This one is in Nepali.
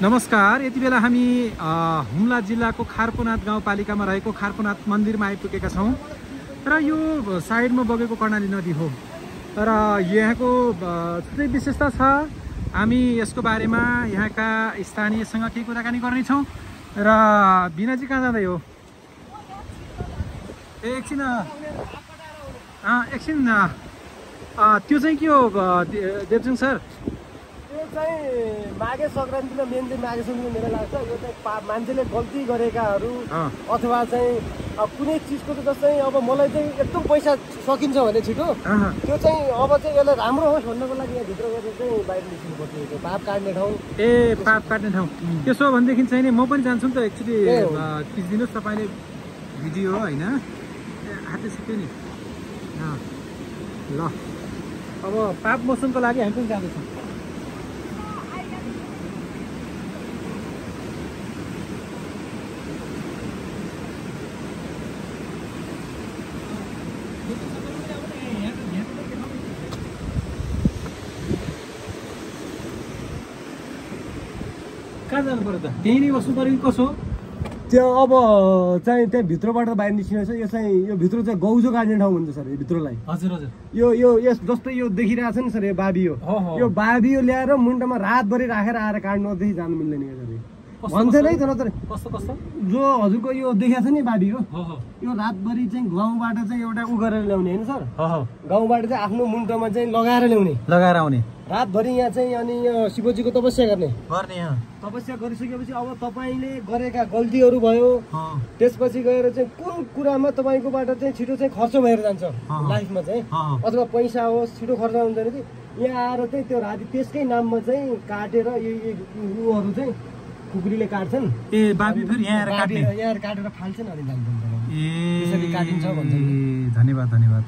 नमस्कार। यति बेला हामी हुम्ला जिल्लाको खारकोनाथ गाउँपालिकामा रहेको खारकोनाथ मन्दिरमा आइपुगेका छौँ र यो साइडमा बगेको कर्णाली नदी हो र यहाँको छुट्टै विशेषता छ। हामी यसको बारेमा यहाँका स्थानीयसँग केही कुराकानी गर्नेछौँ। र बिनाजी कहाँ जाँदै हो? एकछिन त्यो चाहिँ के हो देवसिंह सर? माघे संक्रान्तिमा मेन चाहिँ माघे सङ्क्रान्ति मेला लाग्छ। यो चाहिँ मान्छेले गल्ती गरेकाहरू अथवा चाहिँ कुनै चिजको चाहिँ जस्तै अब मलाई चाहिँ एकदम पैसा सकिन्छ भने छिटो त्यो चाहिँ अब चाहिँ यसलाई राम्रो होस् भन्नको लागि यहाँ भित्र गरेर चाहिँ बाहिर निस्किनुपर्छ। यो पाप काट्ने ठाउँ। पाप काट्ने ठाउँ। त्यसो भनेदेखि चाहिँ नि म पनि जान्छु नि त। एक्चुली खिचिदिनुहोस् तपाईँले भिडियो होइन? हातले सिक्यो नि ल। अब पाप मोसनको लागि हामी पनि जाँदैछौँ। कहाँ जानु पर्यो त? त्यही नै बस्नु पर्यो कि कसो? त्यो अब चाहिँ त्यहाँ भित्रबाट बाहिर निस्किने छ। यो चाहिँ यो भित्र चाहिँ गौजो काट्ने ठाउँ हुन्छ सर। यो भित्रलाई हजुर हजुर यो यस जस्तै यो देखिरहेको छ नि सर। यो बाबी हो। यो बाबी हो ल्याएर मुन्टामा रातभरि राखेर आएर काट्नुदेखि जानु मिल्दैन क्या सर। भन्छ नै तर कस्तो कस्तो जो हजुरको यो देखाएको छ नि बाबी हो। यो रातभरि चाहिँ गाउँबाट चाहिँ एउटा उ गरेर ल्याउने होइन सर। गाउँबाट चाहिँ आफ्नो मुन्टामा चाहिँ लगाएर ल्याउने, लगाएर आउने रातभरि यहाँ चाहिँ। अनि यो शिवजीको तपस्या गर्ने तपस्या गरिसकेपछि अब तपाईँले गरेका गल्तीहरू भयो त्यसपछि गएर चाहिँ कुन कुरामा तपाईँकोबाट चाहिँ छिटो चाहिँ खर्च भएर जान्छ लाइफमा चाहिँ अथवा पैसा होस् छिटो खर्च हुन्छ भने चाहिँ यहाँ आएर चाहिँ त्यो राति त्यसकै नाममा चाहिँ काटेर उहरू चाहिँ कुकुरीले काट्छन्। बाबी फेरि यहाँ काटेर फाल्छन् अनि जान्छन्। ए त्यसरी काटिन्छ भन्छ। धन्यवाद धन्यवाद।